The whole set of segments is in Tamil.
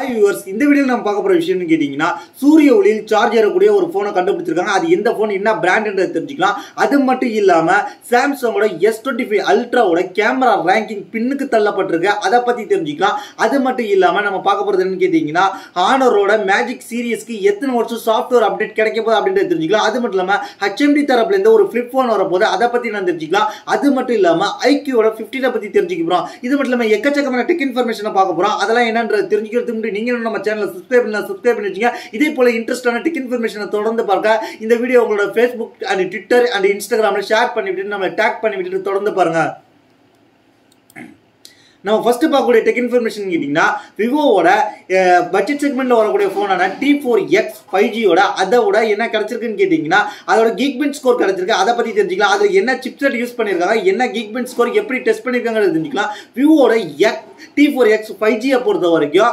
Hi viewers, இந்த வீடியோல நம்ம பார்க்க போற விஷயம்னு கேட்டிங்கனா சூரிய ஒளியில் சார்ஜ் ஏறக்கூடிய ஒரு போனை கண்டுபிடிச்சிருக்காங்க. அது எந்த போன் என்ன பிராண்ட்ன்றதை தெரிஞ்சுக்கலாம். அது மட்டும் இல்லாம சாம்சங்கோட S25 அல்ட்ராவோட கேமரா ரேங்கிங் பின்னுக்கு தள்ளப்பட்டிருக்கு. அத பத்தி தெரிஞ்சுக்கலாம். அது மட்டும் இல்லாம நம்ம பார்க்க போறது என்னன்னு கேட்டிங்கனா ஹானரோட மேஜிக் சீரிஸ்க்கு எத்தனை வருஷம் சாஃப்ட்வேர் அப்டேட் கிடைக்க போகுது அப்படின்றதை தெரிஞ்சுக்கலாம். அது மட்டும் இல்லாம HMD தரப்புல இருந்து ஒரு ஃபிளிப் போன் வர போகுது. அத பத்தி நான் தெரிஞ்சுக்கலாம். அது மட்டும் இல்லாம IQோட 15 பத்தி தெரிஞ்சுக்க போறோம். இது மட்டும் இல்லாம எக்கச்சக்கமான டெக் இன்ஃபர்மேஷனை பார்க்க போறோம். அதெல்லாம் என்னன்றது தெரிஞ்சுக்கிறது நீங்க நம்ம சேனலை சப்ஸ்கிரைப் பண்ணி வச்சுங்க. இதே போல இன்ட்ரெஸ்டான டெக் இன்ஃபர்மேஷனை தொடர்ந்து பார்க்க இந்த வீடியோ உங்களோட Facebook அண்ட் ட்விட்டர் அண்ட் இன்ஸ்டாகிராம்ல ஷேர் பண்ணி விட்டு நம்ம டேக் பண்ணி விட்டு தொடர்ந்து பாருங்க. நம்ம ஃபர்ஸ்ட் பார்க்கக்கூடிய டெக் இன்ஃபர்மேஷன் கேட்டிங்கன்னா விவோவோட பட்ஜெட் செக்மெண்ட்ல வரக்கூடிய ஃபோனான T4X 5Gயோட அதோட என்ன கிடைச்சிருக்குன்னு கேட்டிங்கன்னா அதோட Geekbench ஸ்கோர் கிடைச்சிருக்கு. அதை பத்தி தெரிஞ்சுக்கலாம். அது என்ன சிப்செட் யூஸ் பண்ணிருக்காங்க, என்ன Geekbench ஸ்கோர் எப்படி டெஸ்ட் பண்ணிருக்காங்கன்னு தெரிஞ்சுக்கலாம். விவோவோட T4X 5G பொறுத்த வரைக்கும்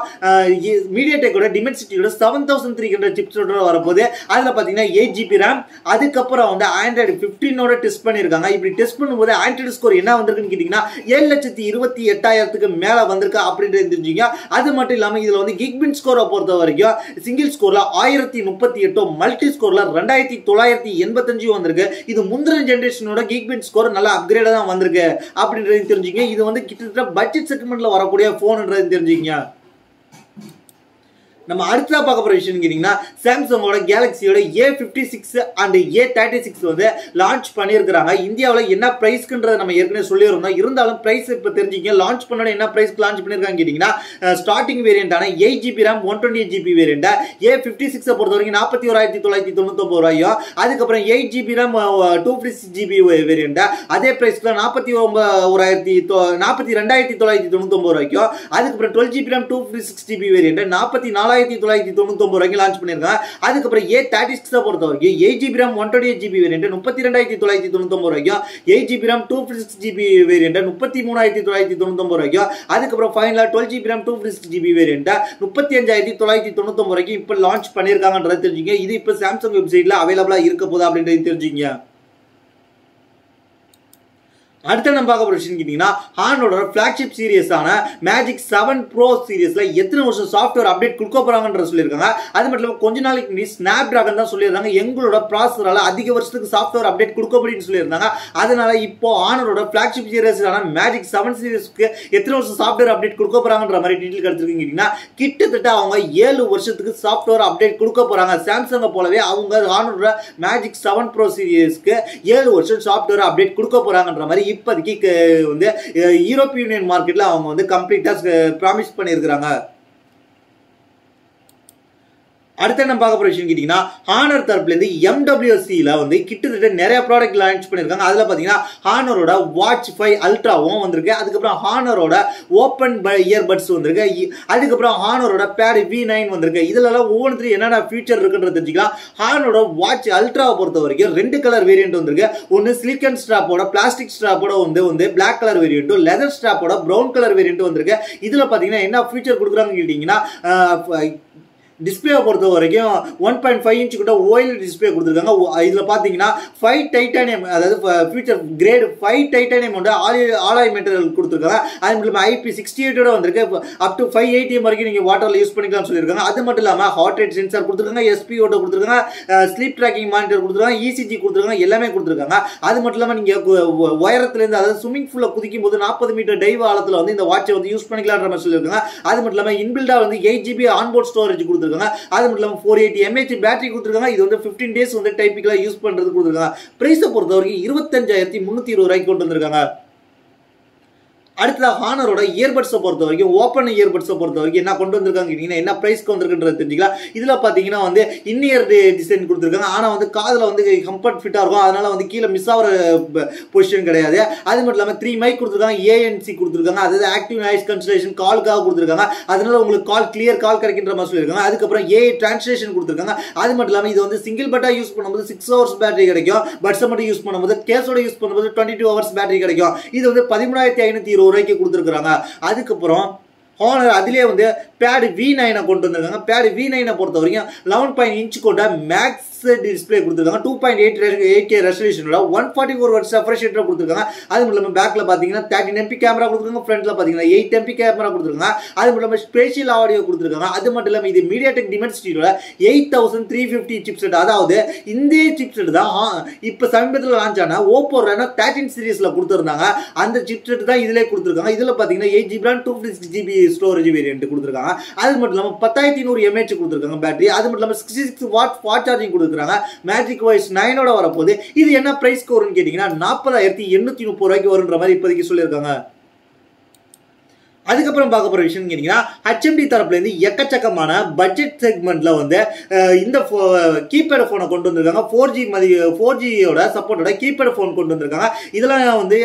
மீடியாடெக்கோட டிமென்சிட்டியோட 7300 சிப்செட்டோட வரப்போகுது. அதுல பாத்தீங்கன்னா 8GB RAM, அதுக்கப்புறம் வந்து Android 15ஓட டெஸ்ட் பண்ணிருக்காங்க. இப்படி டெஸ்ட் பண்ணும்போது ஆண்ட்ராய்டு ஸ்கோர் என்ன வந்திருக்குன்னு கேட்டிங்கன்னா 7,28,000 மேல வந்திருக்கு அப்படின்றது தெரிஞ்சுங்க. அது மட்டும் இல்லாம இதுல வந்து Geekbench ஸ்கோரை பொறுத்த வரைக்கும் சிங்கிள் ஸ்கோர்ல 1038, மல்டி ஸ்கோர்ல 2985 வந்திருக்கு. இது முந்தின ஜெனரேஷனோட Geekbench ஸ்கோர் நல்ல அப்கிரேடா தான் வந்திருக்கு அப்படின்றது தெரிஞ்சுங்க. இது வந்து கிட்டத்தட்ட பட்ஜெட் செக்மெண்ட்ல வரக்கூடிய போன்ன்றது தெரிஞ்சுங்க. நம்ம அடுத்ததா பார்க்க போற விஷயம் கேட்டிங்கன்னா சாம்சங்கோட கேலக்ஸியோட A56 அண்ட் A36 வந்து லான்ச் பண்ணியிருக்காங்க. இந்தியாவில் என்ன பிரைஸ்க்குன்றதை நம்ம ஏற்கனவே சொல்லியிருந்தோம். இருந்தாலும் பிரைஸ் இப்போ தெரிஞ்சுங்க. லான்ச் பண்ணோட என்ன பிரைஸ்க்கு லான்ச் பண்ணியிருக்காங்க கேட்டிங்கன்னா starting வேரியண்டான 8GB RAM 128GB வேரியண்ட A56 பொறுத்த வரைக்கும் 41,999 ரூபாயும், அதுக்கப்புறம் 8GB RAM 256GB வேரியண்ட அதே பிரைஸ்ல 42,999 ரூபாய்க்கும், அதுக்கப்புறம் 12GB RAM 256GB வேரியண்ட 44,999 ரூபாய்க்கு லான்ச் பண்ணிருக்காங்க. அதுக்கப்புறம் A36 பொறுத்த வரைக்கும் 8GB RAM 128GB வேரியண்ட் 32,999 ரூபாய்க்கும், 8GB RAM 256GB வேரியண்ட் 33,999 ரூபாய்க்கும், அதுக்கப்புறம் ஃபைனலா 12GB RAM 256GB வேரியண்ட் 35,999 ரூபாய்க்கு இப்ப லான்ச் பண்ணிருக்காங்கன்றதை தெரிஞ்சுங்க. இது இப்ப சாம்சங் வெப்சைட்ல அவைலபிளா இருக்க போகுது அப்படின்றது தெரிஞ்சுங்க. அடுத்த நம்ம பார்க்க போற விஷயம் கேட்டிங்கன்னா ஹானரோட ஃபிளாக்ஷிப் சீரியஸான மேஜிக் 7 ப்ரோ சீரிஸ்ல எத்தனை வருஷம் சாஃப்ட்வேர் அப்டேட் கொடுக்க போறாங்கன்ற சொல்லியிருக்காங்க. அது மட்டும் இல்லாம கொஞ்ச நாளைக்கு முன்னாடி ஸ்னாப் டிராகன் தான் சொல்லியிருந்தாங்க எங்களோட ப்ராசஸரால அதிக வருஷத்துக்கு சாஃப்ட்வேர் அப்டேட் கொடுக்க முடியும்னு சொல்லியிருந்தாங்க. அதனால இப்போ ஹானரோட ஃபிளாக்ஷிப் சீரிஸான மேஜிக் 7 சீரிஸ்க்கு எத்தனை வருஷம் சாஃப்ட்வேர் அப்டேட் கொடுக்க போறாங்கன்ற மாதிரி டீடைல் கிடைச்சிருக்கீங்க கேட்டிங்கன்னா கிட்டத்தட்ட அவங்க 7 வருஷத்துக்கு சாஃப்ட்வேர் அப்டேட் கொடுக்க போறாங்க. சாம்சங்கை போலவே அவங்க ஹானரோட மேஜிக் 7 ப்ரோ சீரிஸ்க்கு 7 வருஷம் சாஃப்ட்வேர் அப்டேட் கொடுக்க போறாங்கன்ற மாதிரி இப்போதைக்கு வந்து யூரோப்பியன் யூனியன் மார்க்கெட்ல அவங்க வந்து கம்ப்ளீட்டா ப்ராமிஸ் பண்ணியிருக்காங்க. அடுத்த நம்ம பார்க்க போற விஷயம் கேட்டிங்கன்னா ஹானர் தரப்புல இருந்து MWCல வந்து கிட்டத்தட்ட நிறைய ப்ராடக்ட் லான்ச் பண்ணிருக்காங்க. அதுல பாத்தீங்கன்னா ஹானரோட வாட்ச் 5 அல்ட்ராவும் வந்திருக்கு, அதுக்கப்புறம் ஹானரோட ஓப்பன் இயர்பட்ஸ் வந்திருக்கு, அதுக்கப்புறம் ஹானரோட பேட் V9 வந்திருக்கு. இதுல எல்லாம் ஒவ்வொன்றும் என்னென்ன ஃபீச்சர் இருக்குன்றது தெரிஞ்சுக்கலாம். ஹானரோட வாட்ச் அல்ட்ராவை பொறுத்த வரைக்கும் 2 கலர் வேரியன்ட் வந்திருக்கு. ஒன்னு சிலிக்கன் ஸ்ட்ராப்போட பிளாஸ்டிக் ஸ்ட்ராப்போட வந்து பிளாக் கலர் வேரியன்ட்டும், லெதர் ஸ்ட்ராப்போட பிரவுன் கலர் வேரியன்ட்டும் வந்திருக்கு. இதுல பாத்தீங்கன்னா என்ன ஃபீச்சர் கொடுக்குறாங்கன்னு கேட்டீங்கன்னா டிஸ்பிளே பொறுத்த வரைக்கும் 1.5 இன்ச் கிட்ட OLED டிஸ்பிளே கொடுத்துருக்காங்க. இதுல பாத்தீங்கன்னா 5 டைட்டானியம், அதாவது ஃபியூச்சர் கிரேட் 5 டைட்டானியம் வந்து ஆலாய் மெட்டீரியல் கொடுத்துருக்காங்க. அது மட்டும் இல்லாம IP68 வந்திருக்கு. அப் டு 5 ATM வரைக்கும் நீங்க வாட்டர்ல யூஸ் பண்ணிக்கலாம் சொல்லியிருக்காங்க. அது மட்டும் இல்லாம ஹார்ட் ரேட் சென்சார் கொடுத்துருக்காங்க, SPO கொடுத்துருக்காங்க, ஸ்லீப் ட்ராக்கிங் மானிட்டர் கொடுத்துருக்காங்க, ECG கொடுத்துருக்காங்க, எல்லாமே கொடுத்துருக்காங்க. அது மட்டும் இல்லாம நீங்க உயரத்துல இருந்து, அதாவது ஸ்விமிங் பூல்ல குதிக்கும் போது 40 மீட்டர் டைவ் ஆழத்துல வந்து இந்த வாட்சை வந்து யூஸ் பண்ணிக்கலாம்ன்ற மாதிரி சொல்லியிருக்காங்க. அது மட்டும் இல்லாம இன்பில்டா வந்து 8GB ஆன்போர்ட் ஸ்டோரேஜ் கொடுத்துருக்காங்க. அது மட்டும் இல்லாம 480 mAh பேட்டரி கொடுத்துருக்காங்க. இது வந்து 15 டேஸ் வந்து டைப்பிக்கலா யூஸ் பண்றது கொடுத்துருக்காங்க. பிரைஸை பொறுத்த வரைக்கும் 25,320 ரூபாய்க்கு கொண்டு வந்திருக்காங்க. அடுத்ததா ஹானரோட இயர்பட்ஸை பொறுத்த வரைக்கும் ஓப்பன் இயர்பட்ஸை பொறுத்த வரைக்கும் என்ன கொண்டு வந்திருக்காங்க, என்ன பிரைஸ்க்கு வந்திருக்குன்றது தெரிஞ்சுக்கலாம். இதுல பாத்தீங்கன்னா வந்து இன்னியர் டிசைன் கொடுத்துருக்காங்க. ஆனா வந்து காதுல வந்து கம்ஃபர்ட் ஃபிட்டா இருக்கும், அதனால வந்து கீழே மிஸ் ஆகிற பொசிஷன் கிடையாது. அது மட்டும் இல்லாம 3 மைக் கொடுத்துருக்காங்க, ANC கொடுத்துருக்காங்க, அதாவது ஆக்டிவ் நாய்ஸ் கன்சலேஷன் கால்காக கொடுத்துருக்காங்க. அதனால உங்களுக்கு கிளியர் கால் கிடைக்கின்ற மாதிரி சொல்லியிருக்காங்க. அதுக்கப்புறம் AI டிரான்ஸ்லேஷன் கொடுத்துருக்காங்க. அது மட்டும் இல்லாம இது வந்து சிங்கிள் பட்டா யூஸ் பண்ணும்போது 6 ஹவர்ஸ் பேட்டரி கிடைக்கும். பட்ஸை மட்டும் யூஸ் பண்ணும்போது கேஸோட யூஸ் பண்ணும்போது 22 ஹவர்ஸ் பேட்டரி கிடைக்கும். இது வந்து 13,520 ரூபாய்க்கு கொடுத்துருக்காங்க. அதுக்கப்புறம் ஹானர் அதிலே வந்து பேட் V9 கொண்டு வந்திருக்காங்க. பேட் V9 பொறுத்த வரைக்கும் 11.5 இன்ச் கொண்ட மேக்ஸ் டிஸ்பிளே கொடுத்துருக்காங்க. 2.8K ரெசல்யூஷனோட 144 வாட்ஸ் ரெஃப்ரெஷ் ரேட் கொடுத்துருக்காங்க. அது மட்டும் இல்லாமல் பேக்ல பாத்தீங்கன்னா 13 MP கேமரா கொடுத்துருக்காங்க. ஃப்ரண்ட்ல பாத்தீங்கன்னா 8 MP கேமரா கொடுத்துருக்காங்க. அது மட்டும் இல்லாமல் ஸ்பேஷியல் ஆடியோ கொடுத்துருக்காங்க. அது மட்டும் இல்லாமல் இது MediaTek Dimensity 8350 சிப்செட். அதாவது இந்த சிப்செட் தான் இப்ப சமீபத்தில் லான்ச் ஆன Oppo Reno 13 சீரிஸ்ல கொடுத்துருந்தாங்க. அந்த சிப்செட் தான் இதுல கொடுத்துருக்காங்க. இதுல பாத்தீங்கன்னா 8GB RAM 256GB storage variant கொடுத்துருக்காங்க. அது மட்டும் இல்லாமல் 10100 mAh கொடுத்துருக்காங்க பேட்டரி. அது மட்டும் இல்லாமல் 66 வாட் ஃபாஸ்ட் சார்ஜிங் கொடுத்துருக்காங்க. Magic OS 9 வரப்போகுது. இது என்ன பிரைஸ் வரும்னு கேட்டீங்கன்னா 40,830 ரூபாய்க்கு வரும்ன்ற மாதிரி இப்போதைக்கு சொல்லியிருக்காங்க. அதுக்கப்புறம் பார்க்க போற விஷயம் கேட்டீங்கன்னா HMD தரப்புல இருந்து எக்கச்சக்கமான பட்ஜெட் செக்மெண்ட்ல வந்து இந்த கீபேட் போனை கொண்டு வந்திருக்காங்க. 4Gயோட சப்போர்ட்டோட கீபேட் போன் கொண்டு வந்திருக்காங்க. இதெல்லாம் வந்து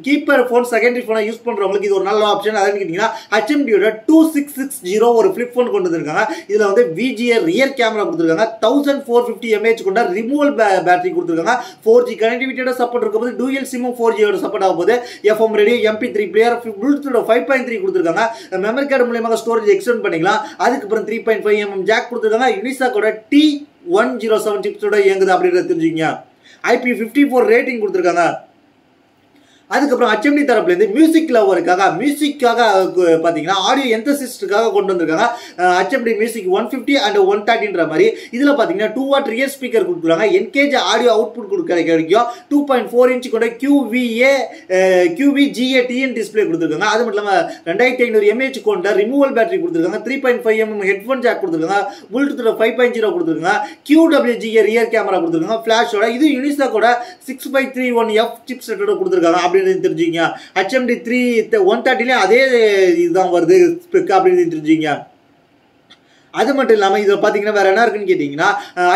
கீபேட் போன் செகண்டரி போனை யூஸ் பண்றவங்களுக்கு இது ஒரு நல்ல ஆப்ஷன். அதான் கேட்டீங்கன்னா HMDயோட 2660 ஒரு ஃபிளிப் போன் கொண்டு வந்திருக்காங்க. இதுல வந்து VGA ரியர் கேமரா கொடுத்துருக்காங்க. 1450 mAh கொண்ட ரிமூவல் பேட்டரி கொடுத்துருக்காங்க. 4G கனெக்டிவிட்டியோட சப்போர்ட் இருக்க போது டூயல் சிம் 4Gயோட சப்போர்ட் ஆக போது FM radio MP3 player Bluetooth 5.3 கொடுத்திருக்காங்க. மெமரி கார்டு மூலமா ஸ்டோரேஜ் எக்ஸ்டெண்ட் பண்ணிக்கலாம். அதுக்கப்புறம் 3.5mm ஜாக் கொடுத்திருக்காங்க. யூனிசாக்கோட T107 சிப்ஸோட இயங்குது அப்படிங்கறத தெரிஞ்சுக்கங்க. IP54 ரேட்டிங் கொடுத்திருக்காங்க. அதுக்கப்புறம் HMD தரப்புல இருந்து மியூசிக் லவருக்காக பாத்தீங்கன்னா ஆடியோ எந்தசிஸ்டுக்காக கொண்டு வந்திருக்காங்க. HMD மியூசிக் 150 and 130ன்ற மாதிரி இதுல பாத்தீங்கன்னா 2 வாட் ரியர் ஸ்பீக்கர் கொடுத்துருக்காங்க. என்கேஜ் ஆடியோ அவுட்புட் கிடைக்கும். 2.4 இன்ச் கொண்ட QVGA TN டிஸ்பிளே கொடுத்துருக்காங்க. அது மட்டும் இல்லாம 2500 mAh கொண்ட ரிமூவல் பேட்டரி கொடுத்துருக்காங்க. 3.5mm ஹெட்போன் ஜாக் கொடுத்துருக்காங்க. ப்ளூடூத் 5.0 கொடுத்துருக்காங்க. QWGA ரியர் கேமரா கொடுத்துருக்காங்க. ஃபிளாஷோட இது யூனிசாக்கோட 6x31F சிப் செட்டோட கொடுத்துருக்காங்க. தெரிஞ்சுங்க. HMD 130 அதே இதுதான் வருது அப்படின்னு தெரிஞ்சுங்க. அது மட்டும் இல்லாம இதுல பாத்தீங்கன்னா வேற என்ன இருக்குன்னு கேட்டீங்கன்னா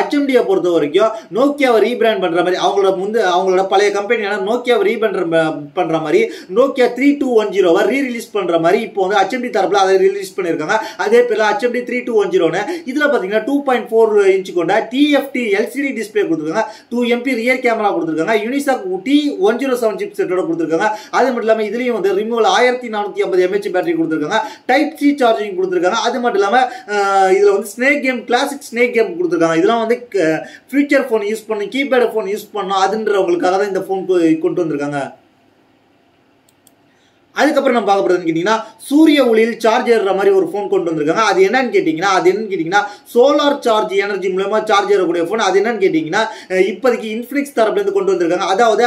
HMD பொறுத்த வரைக்கும் நோக்கியாவை ரீபிராண்ட் பண்ற மாதிரி அவங்களோட பழைய கம்பெனியான நோக்கியாவை ரீபிராண்ட் பண்ற மாதிரி நோக்கியா 3210 ரீ ரிலீஸ் பண்ற மாதிரி இப்போ வந்து HMD தரப்புல அதை ரிலீஸ் பண்ணிருக்காங்க. அதே பேர்ல HMD 3210 இதுல பாத்தீங்கன்னா 2.4 இன்ச் கொண்ட TFT LCD டிஸ்பிளே கொடுத்துருக்காங்க. 2 MP ரியர் கேமரா கொடுத்துருக்காங்க. யூனிசாக் T107 சிப் செட்டோட கொடுத்துருக்காங்க. அது மட்டும் இல்லாம இதுலயும் வந்து ரிமூவல் 1450 mAh பேட்டரி கொடுத்துருக்காங்க. Type C சார்ஜிங் கொடுத்துருக்காங்க. அது மட்டும் இல்லாம இதுல வந்து snake game classic snake game கொடுத்துருக்காங்க. இதெல்லாம் வந்து ஃபியூச்சர் போன் யூஸ் பண்ணி கீபேட் போன் யூஸ் பண்ணணும் அதுன்றவங்களுக்காக தான் இந்த போன் கொண்டு வந்திருக்காங்க. அதுக்கப்புறம் நம்ம பார்க்க போறதுன்னு கேட்டீங்கன்னா சூரிய ஒளியில் சார்ஜ் ஏறுற மாதிரி ஒரு போன் கொண்டு வந்திருக்காங்க. அது என்னன்னு கேட்டீங்கன்னா சோலார் சார்ஜ் எனர்ஜி மூலமா சார்ஜ் ஏறக்கூடிய போன். அது என்னன்னு கேட்டீங்கன்னா இப்போதைக்கு இன்ஃபினிக்ஸ் தரப்புல இருந்து கொண்டு வந்திருக்காங்க. அதாவது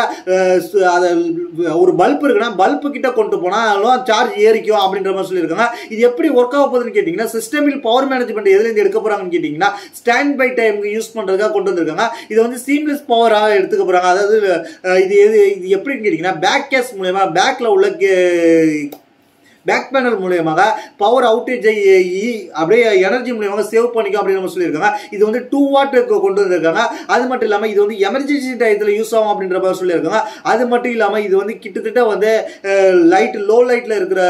ஒரு பல்ப் இருக்குன்னா பல்பு கிட்ட கொண்டு போனாலும் சார்ஜ் ஏறிக்கும் அப்படின்ற மாதிரி சொல்லியிருக்காங்க. இது எப்படி ஒர்க் ஆக போகுதுன்னு கேட்டீங்கன்னா சிஸ்டமில் பவர் மேனேஜ்மெண்ட் எதுல இருந்து எடுக்க போறாங்கன்னு கேட்டீங்கன்னா ஸ்டாண்ட் பை டைம் யூஸ் பண்றதுக்காக கொண்டு வந்திருக்காங்க. இது வந்து சீம்லெஸ் பவராக எடுத்துக்க போறாங்க. அதாவது இது எப்படின்னு கேட்டீங்கன்னா பேக் கேஸ் மூலமா பேக்ல உள்ள பேக் பேனல் மூலமாக பவர் அவுட்டேஜ் அப்படியே எனர்ஜி மூலமாக சேவ் பண்ணிக்கும் அப்படின்னு நம்ம சொல்லியிருக்காங்க. இது வந்து 2 வாட் கொண்டு வந்திருக்காங்க. அது மட்டும் இல்லாம இது வந்து எமர்ஜென்சி டயத்துல யூஸ் ஆகும் அப்படின்ற மாதிரி சொல்லியிருக்காங்க. அது மட்டும் இல்லாம இது வந்து கிட்டத்தட்ட வந்து லோ லைட்ல இருக்கிற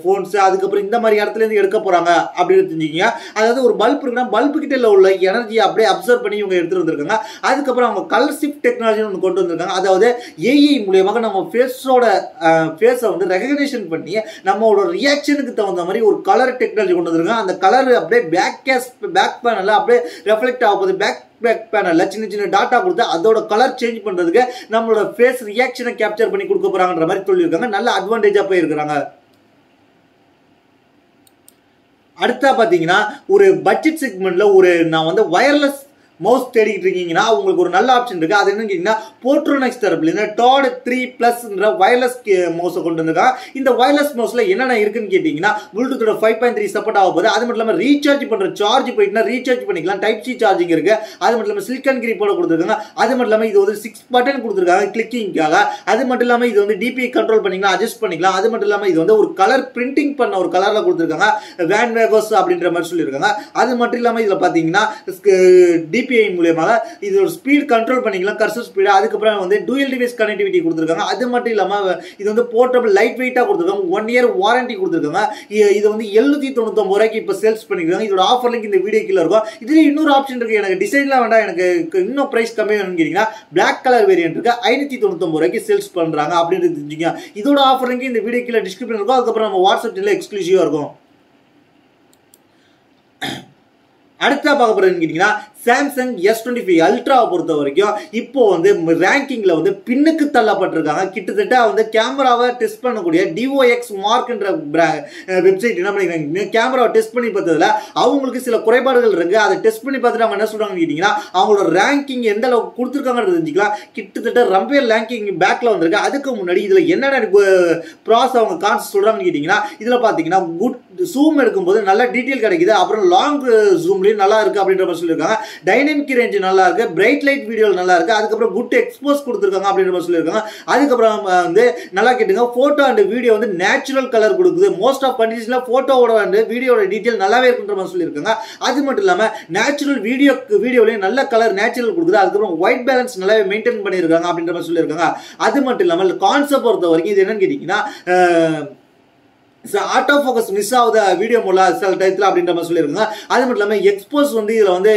போன்ஸ் அதுக்கப்புறம் இந்த மாதிரி இடத்துல இருந்து எடுக்க போறாங்க அப்படின்னு தெரிஞ்சுக்கீங்க. அதாவது ஒரு பல்ப் இருக்குன்னா பல்பு கிட்ட உள்ள எனர்ஜியை அப்படியே அப்சர்வ் பண்ணி இவங்க எடுத்துட்டு வந்திருக்காங்க. அதுக்கப்புறம் அவங்க கலர் ஷிஃப்ட் டெக்னாலஜி ஒன்று கொண்டு வந்திருக்காங்க. அதாவது ஏஐ மூலியமாக நம்ம ஃபேஸை வந்து ரெகக்னிஷன் பண்ணி நம்ம ரியாக்ஷனுக்கு தகுந்த மாதிரி ஒரு கலர் டெக்னாலஜி கொண்டு வந்திருக்காங்க. அந்த கலர் அப்படியே பேக் பேனல்ல அப்படியே ரெஃப்ளெக்ட் ஆக போகுது. பேக் பேனல்ல சின்ன டாட்டா கொடுத்து அதோட கலர் சேஞ்ச் பண்றதுக்கு நம்மளோட ஃபேஸ் ரியாக்ஷனை கேப்சர் பண்ணி கொடுக்க போறாங்கன்ற மாதிரி சொல்லியிருக்காங்க. நல்ல அட்வான்டேஜா போயிருக்காங்க. அடுத்தா பாத்தீங்கன்னா ஒரு பட்ஜெட் செக்மெண்ட்ல நான் வந்து வயர்லெஸ் மவுஸ் தேடிட்டு இருக்கீங்கன்னா உங்களுக்கு ஒரு நல்ல ஆப்ஷன் இருக்கு. அது என்னன்னு கேட்டீங்கன்னா போட்ரோனிக்ஸ் தரப்புல இந்த டாட் 3+ வயர்லெஸ் மவுஸை கொண்டு வந்திருக்காங்க. இந்த வயர்லெஸ் மவுஸ்ல என்னென்ன இருக்குன்னு கேட்டீங்கன்னா ப்ளூடூத்தோட 5.3 சப்போர்ட் ஆக போகுது. அது மட்டும் இல்லாம ரீசார்ஜ் பண்ற சார்ஜ் போயிட்டுனா ரீசார்ஜ் பண்ணிக்கலாம். டைப் சி சார்ஜிங் இருக்கு. அது மட்டும் இல்லாம சிலிக்கான் கிரிப்போட கொடுத்துருக்காங்க. அது மட்டும் இல்லாம இது வந்து 6 பட்டன் கொடுத்துருக்காங்க கிளிக்கிங்காக. அது மட்டும் இல்லாம இது வந்து டிபிஐ கண்ட்ரோல் பண்ணிக்கலாம், அட்ஜஸ்ட் பண்ணிக்கலாம். அது மட்டும் இல்லாம இது வந்து ஒரு கலர் பிரிண்டிங் பண்ண ஒரு கலர்ல கொடுத்துருக்காங்க. வேன் வேகோஸ் அப்படின்ற மாதிரி சொல்லியிருக்காங்க. அது மட்டும் இல்லாம இதுல பாத்தீங்கன்னா டிபிஐ மூலமாக இதோட ஸ்பீட் கண்ட்ரோல் பண்ணிக்கலாம், கர்சர் ஸ்பீடு. அதுக்கப்புறம் வந்து டூயல் டிவைஸ் கனெக்டிவிட்டி கொடுத்துருக்காங்க. அது மட்டும் இல்லாம இது வந்து போர்ட்டபிள் லைட் வெயிட்டா கொடுத்துருக்காங்க. 1 இயர் வாரண்டி கொடுத்துருக்காங்க. இது வந்து 799 ரூபாய்க்கு இப்ப சேல்ஸ் பண்ணிருக்காங்க. இதோட ஆஃபர் லிங்க் இந்த வீடியோ கீழ இருக்கும். இதுல இன்னொரு ஆப்ஷன் இருக்கு. எனக்கு டிசைன்லாம் வேண்டாம், எனக்கு இன்னும் பிரைஸ் கம்மி வேணும்னு கேட்டீங்கன்னா பிளாக் கலர் வேரியன்ட் இருக்கு. 599 ரூபாய்க்கு சேல்ஸ் பண்றாங்க அப்படின்னு தெரிஞ்சுங்க. இதோட ஆஃபர் லிங்க் இந்த வீடியோ கீழ டிஸ்கிரிப்ஷன் இருக்கும். அதுக்கப்புறம் நம்ம வாட்ஸ்அப்ல எக்ஸ்க்ளூசிவா இருக்கும். அடுத்த பார்க்க போறதுன்னு கேட்டீங்கன்னா சாம்சங் S25 அல்ட்ராவை பொறுத்த வரைக்கும் இப்போ வந்து ரேங்கிங்ல வந்து பின்னுக்கு தள்ளப்பட்டிருக்காங்க. கிட்டத்தட்ட வந்து கேமராவை டெஸ்ட் பண்ணக்கூடிய DOX மார்க்ன்ற வெப்சைட் என்ன பண்ணிருக்காங்க, கேமராவை டெஸ்ட் பண்ணி பார்த்ததுல அவங்களுக்கு சில குறைபாடுகள் இருக்கு. அதை டெஸ்ட் பண்ணி பார்த்துட்டு அவங்க என்ன சொல்றாங்கன்னு கேட்டீங்கன்னா அவங்களோட ரேங்கிங் எந்த அளவுக்கு கொடுத்துருக்காங்கன்னு தெரிஞ்சுக்கலாம். கிட்டத்தட்ட ரொம்ப ரேங்கிங் பேக்ல வந்திருக்கு. அதுக்கு முன்னாடி இதுல என்னென்ன ப்ராஸ் அவங்க கான்ஸ் சொல்றாங்கன்னு கேட்டீங்கன்னா இதுல பாத்தீங்கன்னா குட் ஜூம் எடுக்கும்போது நல்ல டீடைல் கிடைக்குது. அப்புறம் லாங் ஜூம்லயும் நல்லா இருக்கு அப்படின்ற மாதிரி சொல்லியிருக்காங்க. டைனமிக் ரேஞ்ச் நல்லா இருக்கு, பிரைட் லைட் வீடியோ நல்லா இருக்கு, அதுக்கப்புறம் குட் எக்ஸ்போஸ் கொடுத்துருக்காங்க அப்படின்ற மாதிரி சொல்லியிருக்காங்க. அதுக்கப்புறம் வந்து நல்லா கேட்டுங்க போட்டோ அண்ட் வீடியோ வந்து நேச்சுரல் கலர் கொடுக்குது. மோஸ்ட் ஆஃப் கண்டிஷன்ல போட்டோவோட வந்து வீடியோட டீடைல் நல்லாவே இருக்குன்ற மாதிரி சொல்லியிருக்காங்க. அது மட்டும் இல்லாம நேச்சுரல் வீடியோலயும் நல்ல கலர் நேச்சுரல் கொடுக்குது. அதுக்கப்புறம் ஒயிட் பேலன்ஸ் நல்லாவே மெயின்டைன் பண்ணியிருக்காங்க அப்படின்ற மாதிரி சொல்லியிருக்காங்க. அது மட்டும் இல்லாமல் கான்செப்ட் பொறுத்த வரைக்கும் இது என்னன்னு கேட்டீங்கன்னா ஆட்டோ ஃபோக்கஸ் மிஸ் ஆகுது வீடியோ மோட்ல சில டயத்தில் அப்படின்ற மாதிரி சொல்லியிருக்காங்க. அது மட்டும் இல்லாமல் எக்ஸ்போஸ் வந்து இதில் வந்து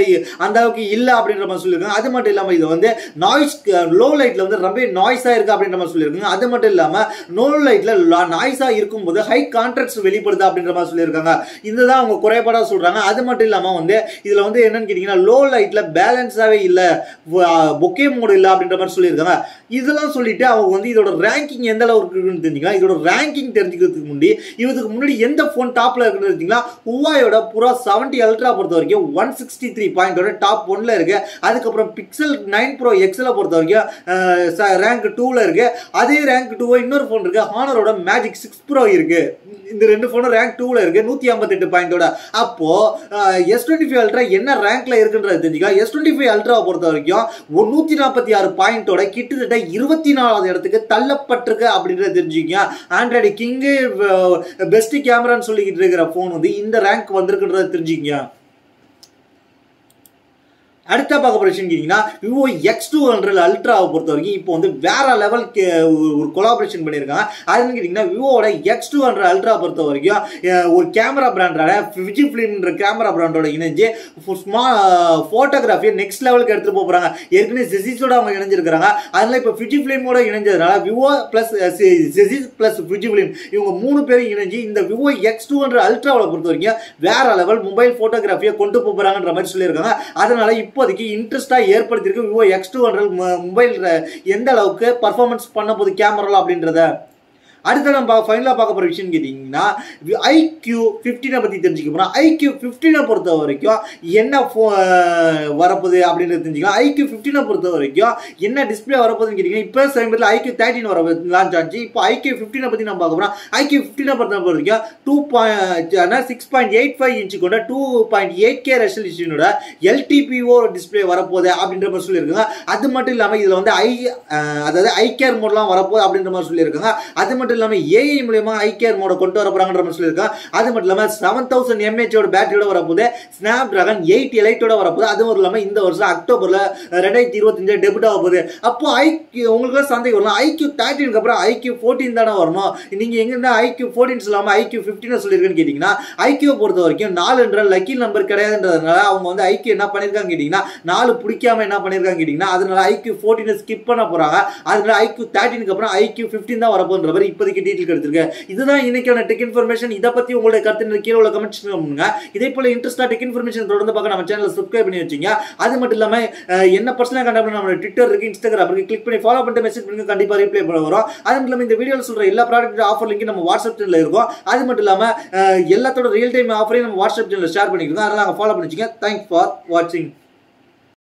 அந்த அளவுக்கு இல்லை அப்படின்ற மாதிரி சொல்லியிருக்காங்க. அது மட்டும் இல்லாமல் இது வந்து நாய்ஸ் லோ லைட்டில் வந்து ரொம்ப நாய்ஸாக இருக்குது அப்படின்ற மாதிரி சொல்லியிருக்காங்க. அது மட்டும் இல்லாமல் லோ லைட்டில் நாய்ஸாக இருக்கும்போது ஹை கான்ட்ராஸ்ட் வெளிப்படுது அப்படின்ற மாதிரி சொல்லியிருக்காங்க. இதுதான் அவங்க குறைபாடாக சொல்கிறாங்க. அது மட்டும் இல்லாமல் வந்து இதில் வந்து என்னன்னு கேட்டிங்கன்னா லோ லைட்டில் பேலன்ஸாகவே இல்லை, பொக்கே மோடு இல்லை அப்படின்ற மாதிரி சொல்லியிருக்காங்க. இதெல்லாம் சொல்லிட்டு அவங்க வந்து இதோட ரேங்கிங் எந்த அளவுக்கு இருக்குன்னு தெரிஞ்சுக்கலாம். இதோட ரேங்கிங் தெரிஞ்சுக்கிறதுக்கு முன்னாடி இதுக்கு முன்னாடி எந்த போன் டாப்ல இருக்குன்னு தெரிஞ்சுங்களா, Huaweiயோட Pura 70 அல்ட்ரா பொறுத்த வரைக்கும் 163 பாயிண்டோட டாப் 1ல இருக்கு. அதுக்கப்புறம் Pixel 9 Pro XL பொறுத்த வரைக்கும் ரேங்க் 2ல இருக்கு. அதே ரேங்க் 2 இன்னொரு போன் இருக்கு, Honorோட Magic 6 Pro இருக்கு. இந்த ரெண்டு போனும் ரேங்க் 2ல இருக்கு 158 பாயிண்டோட. அப்போ S25 அல்ட்ரா என்ன ரேங்க்ல இருக்குன்றது தெரிஞ்சுக்கலாம். S25 அல்ட்ராவை பொறுத்த வரைக்கும் 146 பாயிண்டோட கிட்டத்தட்ட 24வது இடத்துக்கு தள்ளப்பட்டிருக்கு அப்படின்றத தெரிஞ்சுக்கங்க. ஆண்ட்ராய்டு கிங் பெஸ்ட் கேமரான்னு சொல்லிக்கிட்டு இருக்கிற போன் வந்து இந்த ரேங்க் வந்திருக்குன்றத தெரிஞ்சுக்கங்க. அடுத்த பார்க்க போற விஷயம் கேட்டீங்கன்னா விவோ X200 அல்ட்ராவை பொறுத்த வரைக்கும் இப்போ வந்து வேற லெவலுக்கு ஒரு கொலாபரேஷன் பண்ணியிருக்காங்க. அதுன்னு கேட்டீங்கன்னா விவோட X200 அல்ட்ரா பொறுத்த வரைக்கும் ஒரு கேமரா பிராண்டோட Fujifilmன்ற கேமரா பிராண்டோட இணைஞ்சு போட்டோகிராஃபியை நெக்ஸ்ட் லெவலுக்கு எடுத்துட்டு போறாங்க. ஏற்கனவே செசிஸோட அவங்க இணைஞ்சிருக்காங்க. அதனால இப்போ Fujifilmோட இணைஞ்சதுனால Vivo plus Zeiss plus Fujifilm இவங்க 3 பேரும் இணைஞ்சு இந்த விவோ X200 அல்ட்ராவை பொறுத்த வரைக்கும் வேற லெவல் மொபைல் போட்டோகிராஃபியை கொண்டு போறாங்கன்ற மாதிரி சொல்லியிருக்காங்க. அதனால இப்போதைக்கு இன்ட்ரெஸ்டா ஏற்படுத்தியிருக்கு விவோ X200 மொபைல் எந்த அளவுக்கு பர்ஃபார்மன்ஸ் பண்ண போகுது கேமரா அப்படின்றத. அடுத்த நம்ம ஃபைனலாக பார்க்க போகிற விஷயம் கேட்டிங்கன்னா iQOO15 பற்றி தெரிஞ்சுக்க போகிறோம். iQOO15 பொறுத்த வரைக்கும் என்ன வரப்போகுது அப்படின்றது தெரிஞ்சுக்கலாம். iQOO15 பொறுத்த வரைக்கும் என்ன டிஸ்பிளே வரப்போகுதுன்னு கேட்டிங்கன்னா இப்போ சமீபத்தில் iQOO13 வர லான்ச் ஆச்சு. இப்போ iQOO15 பற்றி நம்ம பார்க்க போகிறோம். iQOO15 பொறுத்த வரைக்கும் 6.85 இன்ச்சு கொண்ட 2.8K ரெசல்யூஷனோட LTPO டிஸ்பிளே வரப்போகுது அப்படின்ற மாதிரி சொல்லியிருக்காங்க. அது மட்டும் இல்லாமல் இதில் வந்து அதாவது iCare மோட்லாம் வரப்போகுது அப்படின்ற மாதிரி சொல்லியிருக்காங்க. அது மட்டும் இல்லாம AI மூலமா iCare மோட கொண்டு வர போறாங்கன்ற மாதிரி சொல்லியிருக்காங்க. அது மட்டும் இல்லாம 7000 mAh ஓட பேட்டரியோட வரப்போகுது. Snapdragon 8 Eliteோட வரப்போகுது. அது மட்டும் இல்லாம இந்த வருஷம் அக்டோபர்ல 2025 டெபியூட் ஆக போகுது. அப்போ உங்களுக்கு சந்தேகம் வரலாம், iQOO13 அப்புறம் iQOO14 தானே வரணும், நீங்க எங்க இருந்தா iQOO14 சொல்லாம iQOO15 சொல்லிருக்கேன்னு கேட்டீங்கன்னா iQOO பொறுத்த வரைக்கும் 4 லக்கி நம்பர் கிடையாதுன்றதுனால அவங்க வந்து iQOO என்ன பண்ணிருக்காங்க கேட்டீங்கன்னா 4 பிடிக்காம என்ன பண்ணிருக்காங்க கேட்டீங்கன்னா அதனால iQOO14 ஸ்கிப் பண்ண போறாங்க. அதனால iQOO13 அப்புறம் iQOO15 தான் வரப்போன்ற மாதிரி இப்போதைக்கு டீடைல் கிடைச்சிருக்கு. இதுதான் இன்னைக்கான டெக் இன்ஃபர்மேஷன். இதை பத்தி உங்களுடைய கருத்து கீழே உள்ள கமெண்ட்ஸ் பண்ணுங்க. இதே போல இன்ட்ரெஸ்டா டெக் இன்ஃபர்மேஷன் தொடர்ந்து பார்க்க நம்ம சேனலை சப்ஸ்கிரைப் பண்ணி வச்சுங்க. அது மட்டும் இல்லாம என்ன பர்சனலா கண்டக்ட் பண்ண நம்ம ட்விட்டர் இருக்கு, இன்ஸ்டாகிராம் இருக்கு, கிளிக் பண்ணி ஃபாலோ பண்ணிட்டு மெசேஜ் பண்ணுங்க, கண்டிப்பா ரிப்ளை பண்ண வரும். அது மட்டும் இல்லாம இந்த வீடியோல சொல்ற எல்லா ப்ராடக்ட் ஆஃபர் லிங்க் நம்ம வாட்ஸ்அப் சேனல்ல இருக்கும். அது மட்டும் இல்லாம எல்லாத்தோட ரியல் டைம் ஆஃபரையும் நம்ம வாட்ஸ்அப் சேனல்ல ஷேர் பண்ணிக்கிறோம். அதனால ஃபாலோ பண்ணி வச்சுங்க. தேங்க்ஸ் ஃபார் வாட்சிங்.